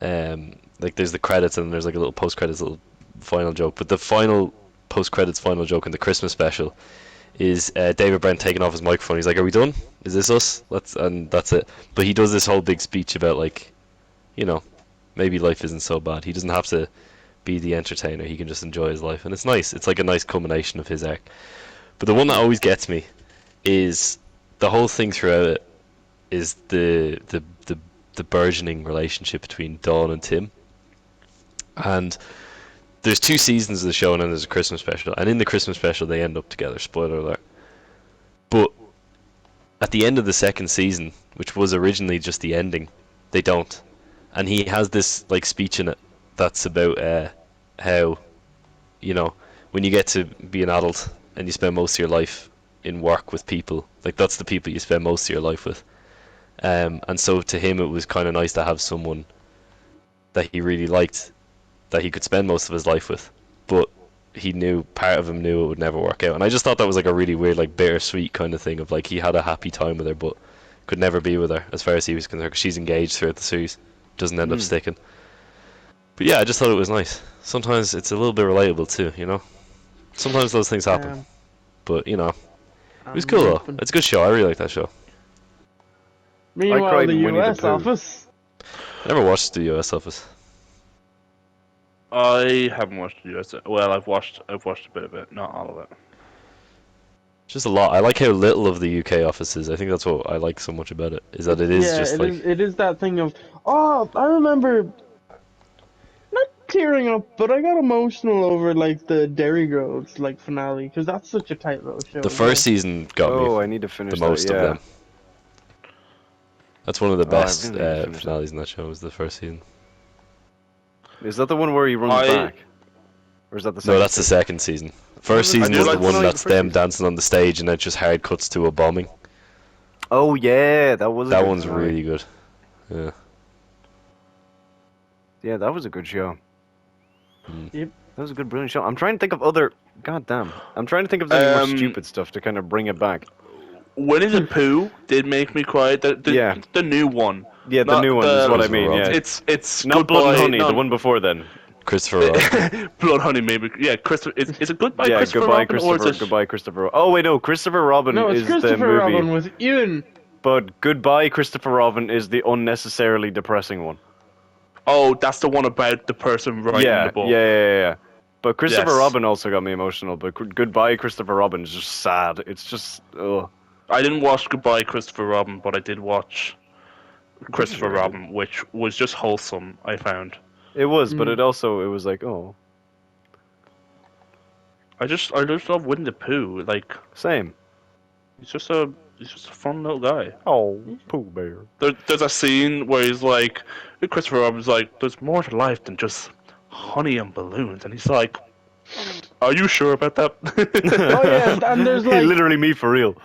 like there's the credits and there's like a little post credits little final joke. But the final post credits final joke in the Christmas special is David Brent taking off his microphone. He's like, "Are we done? Is this us?" And that's it. But he does this whole big speech about like, you know, maybe life isn't so bad. He doesn't have to be the entertainer. He can just enjoy his life, and it's nice. It's like a nice culmination of his arc. But the one that always gets me is the whole thing throughout it is the burgeoning relationship between Dawn and Tim. And there's 2 seasons of the show and then there's a Christmas special. And in the Christmas special they end up together, spoiler alert. But at the end of the second season, which was originally just the ending, they don't. And he has this like speech in it that's about how, you know, when you get to be an adult and you spend most of your life in work with people, like that's the people you spend most of your life with. And so to him it was kind of nice to have someone that he really liked, that he could spend most of his life with, but part of him knew it would never work out. And I just thought that was like a really weird, like bittersweet kind of thing of like he had a happy time with her but could never be with her as far as he was concerned because she's engaged throughout the series, doesn't end up sticking. But yeah, I just thought it was nice. Sometimes it's a little bit relatable too, you know. Sometimes those things happen, but you know, it was cool though. It's a good show. I really like that show. Meanwhile, cried the in Winnie the US Pooh. office. I never watched the US Office. I haven't watched the US. Well, I've watched a bit of it, not all of it. Just a lot. I like how little of the UK Office is. I think that's what I like so much about it. Is that it is just like it is that thing of, oh, I remember not tearing up, but I got emotional over like the Dairy Girls like finale because that's such a tight little show. the first season got Oh, me I need to finish the most that. of Yeah. them. That's one of the Oh, I best really need to finish that. finales in that show. Was the first season. Is that the one where he runs back? Or is that the second? No, that's the second season. First I season do is like the one the that's first them season. dancing on the stage and then just hard cuts to a bombing. Oh yeah, that was. A That good one's finale. really good. Yeah. Yeah, that was a good show. Yep. That was a good, brilliant show. I'm trying to think of other. God damn. I'm trying to think of any more stupid stuff to kind of bring it back. Winnie the Pooh did make me cry. Yeah. The new one. Yeah, the Not new one is what I mean. Yeah, It's not Blood and Goodbye- Honey, no, the one before then. Christopher Robin. Blood Honey, maybe. Yeah, Christopher. Is it Goodbye Yeah, Christopher goodbye, Robin, or Christopher. is it? Goodbye, Christopher. Oh wait, no, Christopher Robin No, it's is the Christopher movie, Robin with Ewan. but Goodbye, Christopher Robin is the unnecessarily depressing one. Oh, that's the one about the person writing Yeah, the book. yeah. But Christopher Yes. Robin also got me emotional. But Goodbye, Christopher Robin is just sad. It's just, ugh. I didn't watch Goodbye Christopher Robin, but I did watch Christopher Robin, which was just wholesome. I found. It was, but it was like, oh, I just love Winnie the Pooh. Like same. he's just a fun little guy. Oh, Pooh Bear. There's a scene where he's like, Christopher Robin's like, there's more to life than just honey and balloons, and he's like, are you sure about that? Oh yeah, and there's He like literally me for real.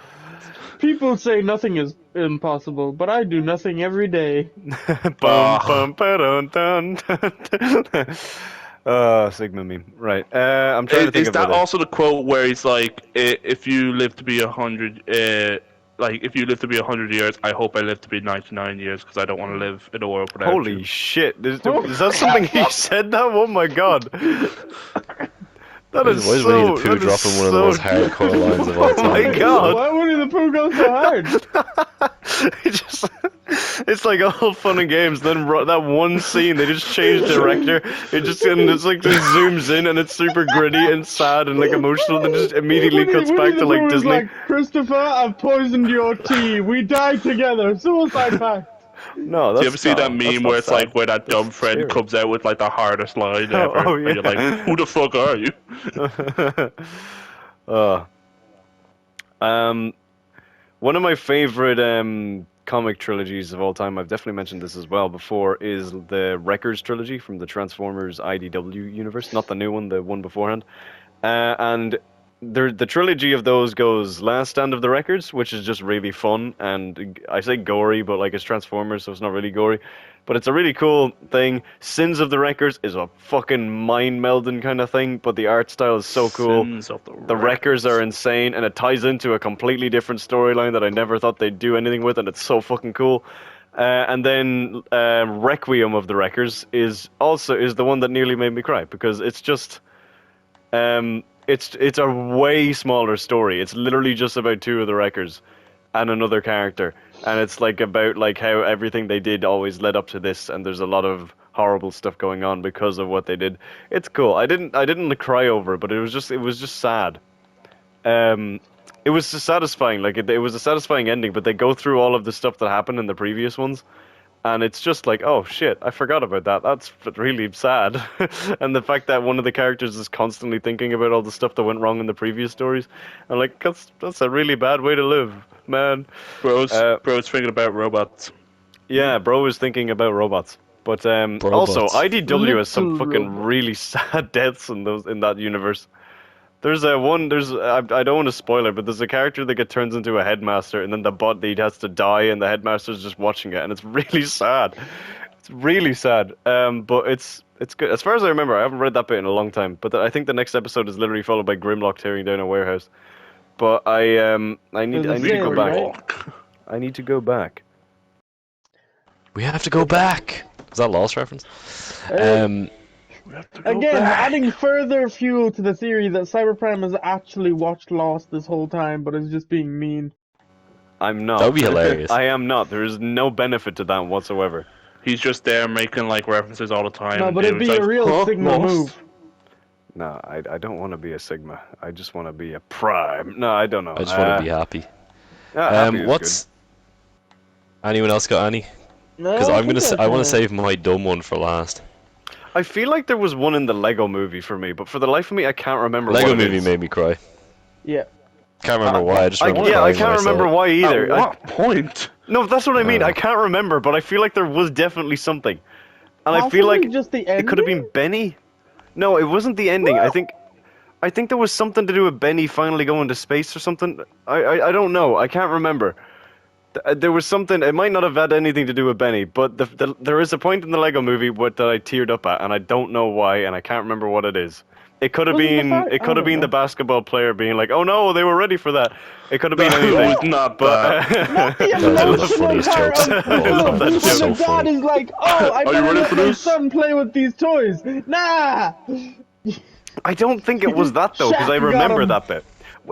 people say nothing is impossible, but I do nothing every day. Bum, bum, ba-dun, dun, dun, dun. Sigma meme. Right. I'm trying to think Is of that it. also the quote where he's like, "If you live to be 100, like if you live to be 100 years, I hope I live to be 99 years because I don't want to live in a world without Holy you." shit! Is that something he said? That? Oh my god! That Why is is Winnie the so. Pooh That is dropping one of the so. most hardcore lines of all Oh my time? god! Why would the Pooh go so hard? It's like all fun and games. Then that one scene, they just changed director. It's like just zooms in and it's super gritty and sad and like emotional. Then just immediately cuts back to like Pooh is Disney. like, Christopher, I've poisoned your tea. We die together. Suicide pact. No, Do that's you ever see that that's meme not where it's sad. like where that dumb That's friend scary. comes out with like the hardest line Oh, ever, oh, and you're like, yeah. "Who the fuck are you?" One of my favorite comic trilogies of all time, I've definitely mentioned this as well before, is the Wreckers trilogy from the Transformers IDW universe. Not the new one, the one beforehand. And the trilogy of those goes Last Stand of the Wreckers, which is just really fun, and I say gory, but like it's Transformers, so it's not really gory. But it's a really cool thing. Sins of the Wreckers is a fucking mind-melding kind of thing, but the art style is so cool. Sins of The Wreckers are insane, and it ties into a completely different storyline that I never thought they'd do anything with, and it's so fucking cool. And then Requiem of the Wreckers is the one that nearly made me cry, because it's just it's a way smaller story. It's literally just about two of the Wreckers and another character, and it's like about like how everything they did always led up to this, and there's a lot of horrible stuff going on because of what they did. It's cool. I didn't cry over it, but it was just sad. It was just satisfying. Like it was a satisfying ending, but they go through all of the stuff that happened in the previous ones, and it's just like, oh shit, I forgot about that. That's really sad. And the fact that one of the characters is constantly thinking about all the stuff that went wrong in the previous stories, I'm like, that's a really bad way to live, man. Bro's thinking about robots. Yeah, bro is thinking about robots. But also, Robots. IDW has some Little fucking robot. really sad deaths in that universe. There's I don't want to spoil it, but there's a character that turns into a headmaster, and then the body has to die, and the headmaster's just watching it, and it's really sad. It's really sad. But it's good. As far as I remember, I haven't read that bit in a long time. But I think the next episode is literally followed by Grimlock tearing down a warehouse. But I need There's a to go sale, back. right? I need to go back. We have to go back. Is that Lost reference? We have to go Again, back. adding further fuel to the theory that Cyberprime has actually watched Lost this whole time, but is just being mean. I'm not. That would be hilarious. I am not. There is no benefit to that whatsoever. He's just there making like references all the time. No, but and it'd be was a like, real "Huh, Sigma Lost?" move. No, I don't want to be a Sigma. I just want to be a Prime. No, I don't know. I just want to be happy. Happy is What's anyone else got any? No, Because I think I want to that's save my dumb one for last. good. I feel like there was one in the Lego movie for me, but for the life of me, I can't remember. Lego what it movie is. made me cry. Yeah. Can't remember why. I just remember I crying can't when I saw remember it. why either. At what point? No, that's what I mean. I can't remember, but I feel like there was definitely something, and I feel Possibly like just the it could have been ending? Benny. No, it wasn't the ending. I think there was something to do with Benny finally going to space or something. I don't know. I can't remember. There was something. It might not have had anything to do with Benny, but there is a point in the Lego movie that I teared up at, and I don't know why, and I can't remember what it is. It could have Was it the been. fact- It I could have don't been know. the basketball player being like, "Oh no, they were ready for that." It could have been It anything. was not But that. Not the That was one of the emotional funniest part jokes of of all Philip, time. that when joke. the So dad funny. is like, "Oh, I Are you better ready let for my this? son play with these toys." Nah. I don't think it was that though, because I Shaq got remember him. that bit.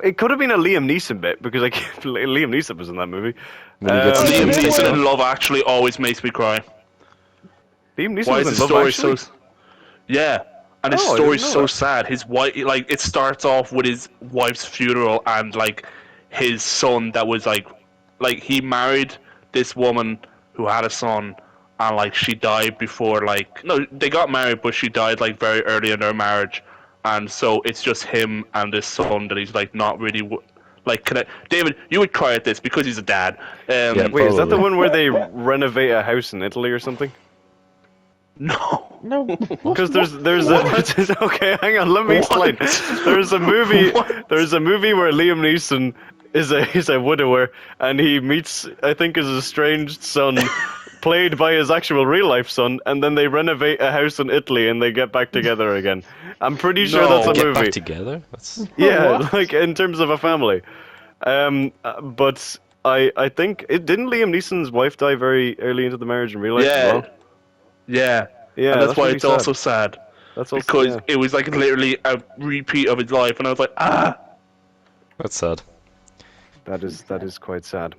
It could have been a Liam Neeson bit because Liam Neeson was in that movie. When he gets Oh, to Liam they the Neeson were- in Love Actually always makes me cry. Liam Neeson Why was is in the Love story Actually. so? Yeah, and his Oh, I didn't story's know so that. sad. His wife, like, it starts off with his wife's funeral and like his son that was like he married this woman who had a son, and like she died before no, they got married, but she died like very early in their marriage, and so it's just him and this son that he's like not really connect. David, you would cry at this because he's a dad. Yeah, Wait, is that the Probably. one where they renovate a house in Italy or something? No. No. Because there's okay, hang on, let me explain. There's a movie What? there's a movie where Liam Neeson is a widower, and he meets, I think, his estranged son, played by his actual real life son, and then they renovate a house in Italy and they get back together again. I'm pretty sure that's No. a Get movie. back together. That's Yeah, What? like in terms of a family. But I think it didn't Liam Neeson's wife die very early into the marriage in real life as Yeah, well. yeah, Yeah, and that's that's why really it's also sad That's also because yeah. it was like literally a repeat of his life, and I was like, ah. sad. That is quite sad.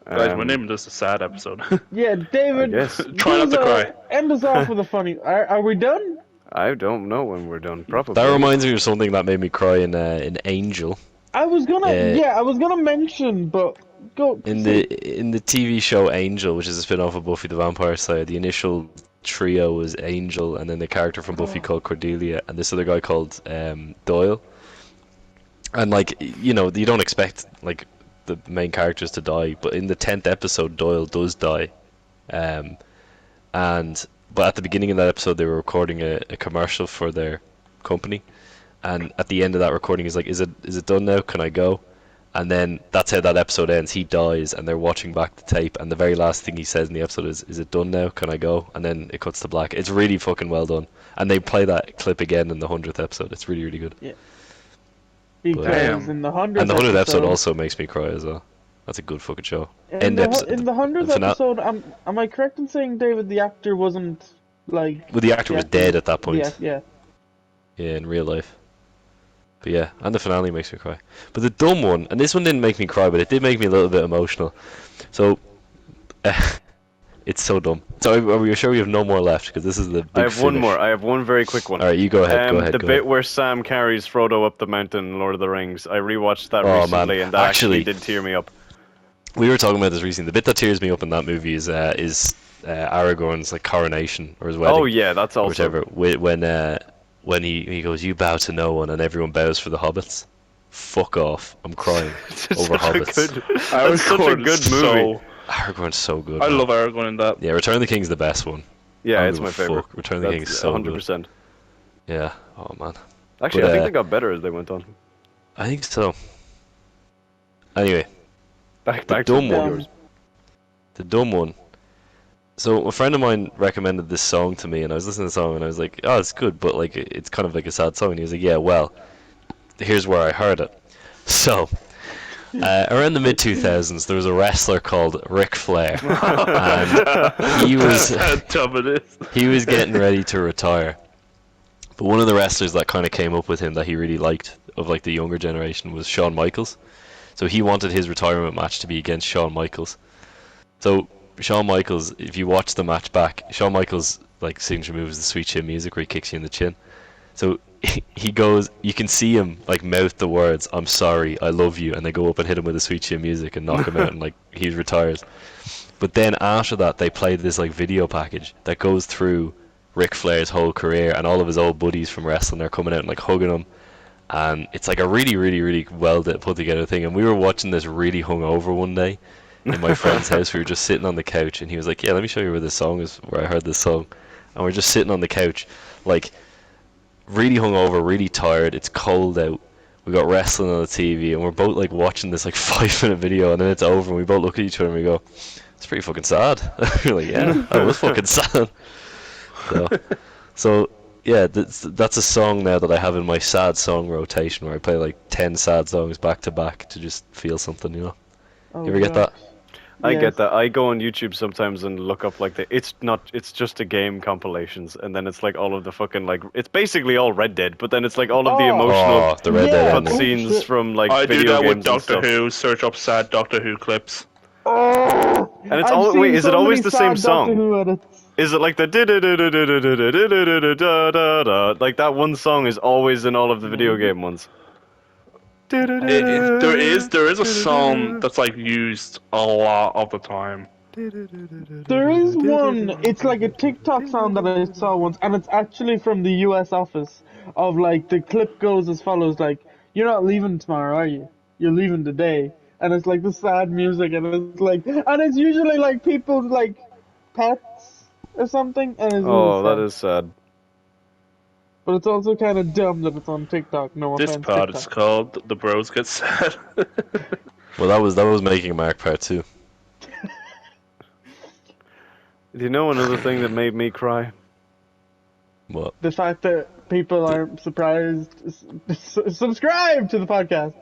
Guys, we're naming this a sad episode. Yeah, David. guess. Try not to cry. End us off with a funny. Are we done? I don't know when we're done. Probably. That reminds me of something that made me cry in Angel. I was gonna. I was gonna mention, but go. In the TV show Angel, which is a spin-off of Buffy the Vampire Slayer, the initial trio was Angel, and then the character from Buffy called Cordelia, and this other guy called Doyle. And like, you know, you don't expect like the main characters to die, but in the 10th episode, Doyle does die. But at the beginning of that episode, they were recording a commercial for their company, and at the end of that recording, he's like, "Is it done now? Can I go?" And then that's how that episode ends. He dies, and they're watching back the tape, and the very last thing he says in the episode is it done now? Can I go?" And then it cuts to black. It's really fucking well done, and they play that clip again in the 100th episode. It's really, really good. Because Damn. in the 100th And the 100th episode also makes me cry as well. That's a good fucking show. In the 100th fina- episode, am I correct in saying, David, the actor wasn't like? Well, the actor was dead at that point. Yeah. Yeah, in real life. But yeah, and the finale makes me cry. But the dumb one, and this one didn't make me cry, but it did make me a little bit emotional. So, it's so dumb. So are we sure we have no more left? Because this is the big I have one finish. more. I have one very quick one. All right, you go ahead. Go ahead. The go bit ahead. where Sam carries Frodo up the mountain in Lord of the Rings. I rewatched that Oh, recently, man. and that actually Actually- did tear me up. We were talking about this recently. The bit that tears me up in that movie is Aragorn's like coronation or his wedding. Oh yeah, that's or also. whichever. When he goes, "You bow to no one," and everyone bows for the hobbits. Fuck off! I'm crying It's over such a hobbits. good- That's such a Aragorn good is movie. Aragorn's so good. I man. love Aragorn in that. Yeah, Return of the King's the best one. Yeah, I don't it's give my a favorite. fuck. Return of the King is so 100%. good. Yeah. Oh man. Actually, But, I think they got better as they went on. I think so. Anyway, Back the to dumb the one. yours. The dumb one. So a friend of mine recommended this song to me, and I was listening to the song, and I was like, "Oh, it's good, but like it's kind of like a sad song." And he was like, "Yeah, well, here's where I heard it." So, around the mid 2000s, there was a wrestler called Ric Flair, and he was How dumb it is. he was getting ready to retire. But one of the wrestlers that kind of came up with him that he really liked of like the younger generation was Shawn Michaels. So he wanted his retirement match to be against Shawn Michaels. So Shawn Michaels, if you watch the match back, Shawn Michaels like signature move is the sweet chin music where he kicks you in the chin. So he goes, you can see him like mouth the words, "I'm sorry, I love you," and they go up and hit him with the sweet chin music and knock him out, and like he retires. But then after that, they played this like video package that goes through Ric Flair's whole career, and all of his old buddies from wrestling are coming out and like hugging him, and it's like a really, really, really well put together thing. And we were watching this really hungover one day in my friend's house. We were just sitting on the couch, and he was like, "Yeah, let me show you where this song is, where I heard this song." And we're just sitting on the couch, like really hungover, really tired. It's cold out. We got wrestling on the TV, and we're both like watching this like 5-minute video, and then it's over, and we both look at each other and we go, "It's pretty fucking sad." We're like, "Yeah, that was fucking sad." So yeah, that's a song now that I have in my sad song rotation, where I play like 10 sad songs back to back to just feel something, you know. Oh, You ever get that? I Yes. get that. I go on YouTube sometimes and look up like it's just a game compilations, and then it's like all of the fucking like it's basically all Red Dead, but then it's like all of the Oh. emotional Oh, the Red Yeah, Dead cut ending. scenes shit. from like I do video that games with and Doctor stuff. Who. Search up sad Doctor Who clips. Oh, And it's I've all seen wait, is so it always many the same sad Doctor song? Who edits. Is it like the like that one song is always in all of the video game ones? There is a song that's like used a lot of the time. There is one. It's like a TikTok sound that I saw once, and it's actually from the U.S. office. Of like the clip goes as follows: like, "You're not leaving tomorrow, are you? You're leaving today." And it's like the sad music, and it's like, and it's usually like people like pets or something. And it's Oh, really that is sad. But it's also kind of dumb that it's on TikTok. No This offense, part TikTok. is called "The Bros Get Sad." Well, that was Making a Mark Part 2. Do you know another thing that made me cry? What? The fact that people aren't surprised. Subscribe to the podcast.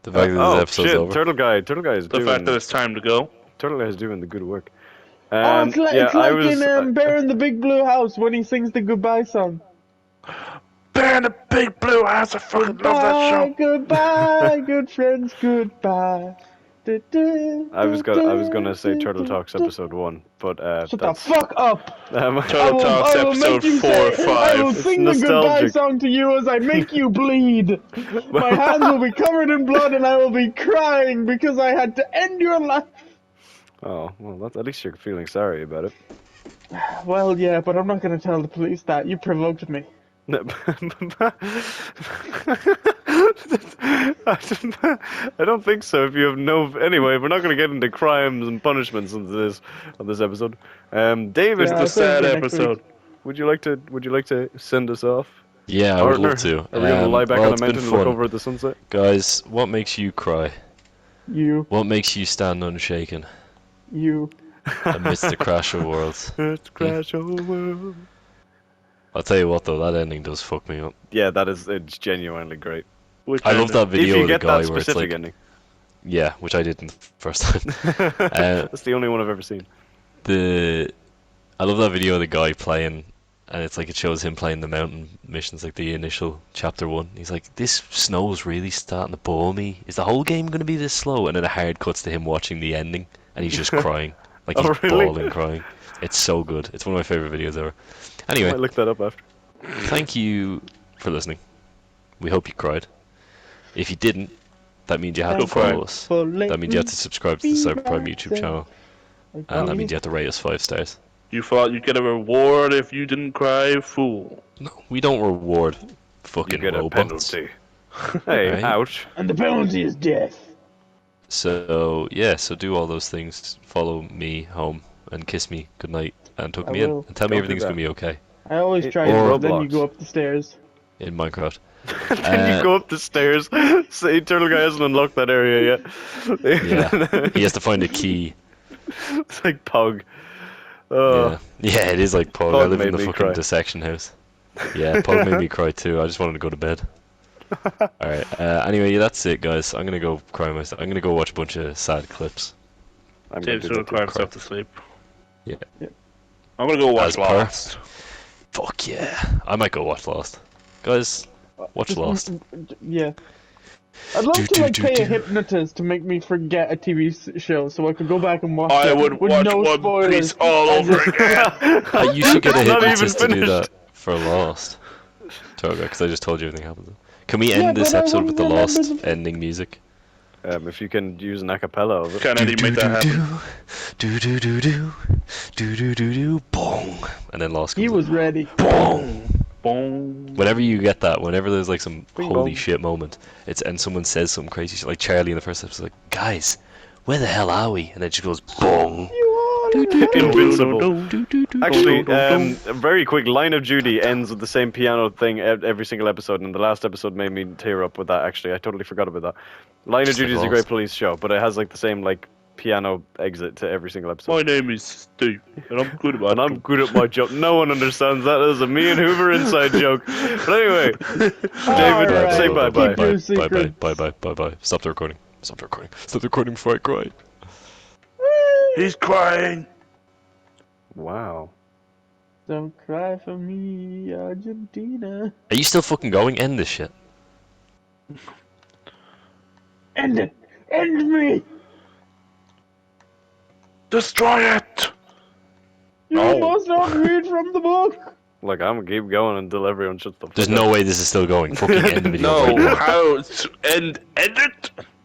The fact that this episode's shit! over. Turtle Guy is The doing. fact that it's time to go. Turtle Guy is doing the good work. Oh, it's like, yeah, it's like I was. in Bear in the Big Blue House when he sings the goodbye song. Bear in the Big Blue House. I fucking love that show. Goodbye, good friends, goodbye. I was gonna say Turtle Talks episode 1, but Shut the that's, fuck up! Turtle Talks I will make episode you 4 or say, I will 5. sing the goodbye nostalgic. song to you as I make you bleed. My hands will be covered in blood and I will be crying because I had to end your life. Oh well, that's, at least you're feeling sorry about it. Well, yeah, but I'm not gonna tell the police that. You provoked me. I don't think so. If you have no, anyway, we're not going to get into crimes and punishments on this episode. David, Yeah, The I'll sad save it next episode. would you like to send us off? Yeah, I would Partner? love to. Are we going to lie back well, on a it's been mountain and look fun. over at the sunset? Guys, what makes you cry? You. What makes you stand unshaken amidst the crash of worlds? Let's crash over. I'll tell you what though, that ending does fuck me up. Yeah, it's genuinely great. Which I love that If video you of the get guy that where it's specific like, ending, yeah, which I didn't first time. that's the only one I've ever seen. I love that video of the guy playing, and it's like it shows him playing the mountain missions, like the initial chapter 1. He's like, this snow's really starting to bore me. Is the whole game going to be this slow? And then a hard cuts to him watching the ending, and he's just crying, like Oh, he's really? bawling, crying. It's so good. It's one of my favorite videos ever. I Anyway, might look that up after. thank you for listening. We hope you cried. If you didn't, that means you have to follow us. That means you have to subscribe to the Cyberprime YouTube channel, and that means you have to rate us 5 stars. You thought you'd get a reward if you didn't cry, fool. No, we don't reward You fucking get a robots. penalty. Hey, Right. ouch. And the penalty is death. So yeah, so do all those things. Follow me home and kiss me goodnight and tuck I me in will. and tell me Don't do everything's that. gonna be okay I always try or to, then you Roblox. go up the stairs. in Minecraft. Then you go up the stairs. Say Turtle Guy hasn't unlocked that area yet. Yeah, he has to find a key. It's like Pog. Oh, Yeah, it is like Pug. I Pug live in made the me fucking cry. dissection house. Yeah, Pug made me cry too. I just wanted to go to bed. Alright, anyway, that's it, guys. I'm gonna go cry myself. I'm gonna go watch a bunch of sad clips. I'm gonna James do will that cry too. himself to sleep. Yeah. I'm gonna go watch As per. Lost. Fuck yeah. I might go watch Lost. Guys, watch Lost. Yeah. I'd love to like pay a hypnotist to make me forget a TV show so I could go back and watch I it would with watch no One spoilers. Piece all and over just- again. You should get a It's not even hypnotist to do finished. that for Lost. Toga, because I just told you everything happens. Can we Yeah, end this but I episode with the wouldn't Lost remember ending music? If you can use an acapella of it. Can Eddie make that happen? Do do do do do do do do boom, and then Lost comes He in. was ready. Boom. Boom. Whenever you get that, whenever there's like some Bing holy bong. shit moment, and someone says something crazy shit, like Charlie in the first episode, like, guys, where the hell are we? And then she goes, boom. Invincible. Actually, Dum, a very quick Line of Duty ends with the same piano thing every single episode, and the last episode made me tear up with that. Actually, I totally forgot about that. Line of Just like Duty is a Lost. great police show, but it has like the same like piano exit to every single episode. My name is Steve, and I'm good at my And I'm good at my job. No one understands that. That is a me and Hoover inside joke. But anyway, David, Alright. say bye-bye. Keep your Bye secrets. bye. Stop the recording. Stop the recording. Stop the recording before I cry. He's crying. Wow. Don't cry for me, Argentina. Are you still fucking going? End this shit. End it! End me! Destroy it. You No. must not read from the book! Like, I'm gonna keep going until everyone shuts the fuck There's up. no way this is still going. Fucking end the video right No, now. how? End it.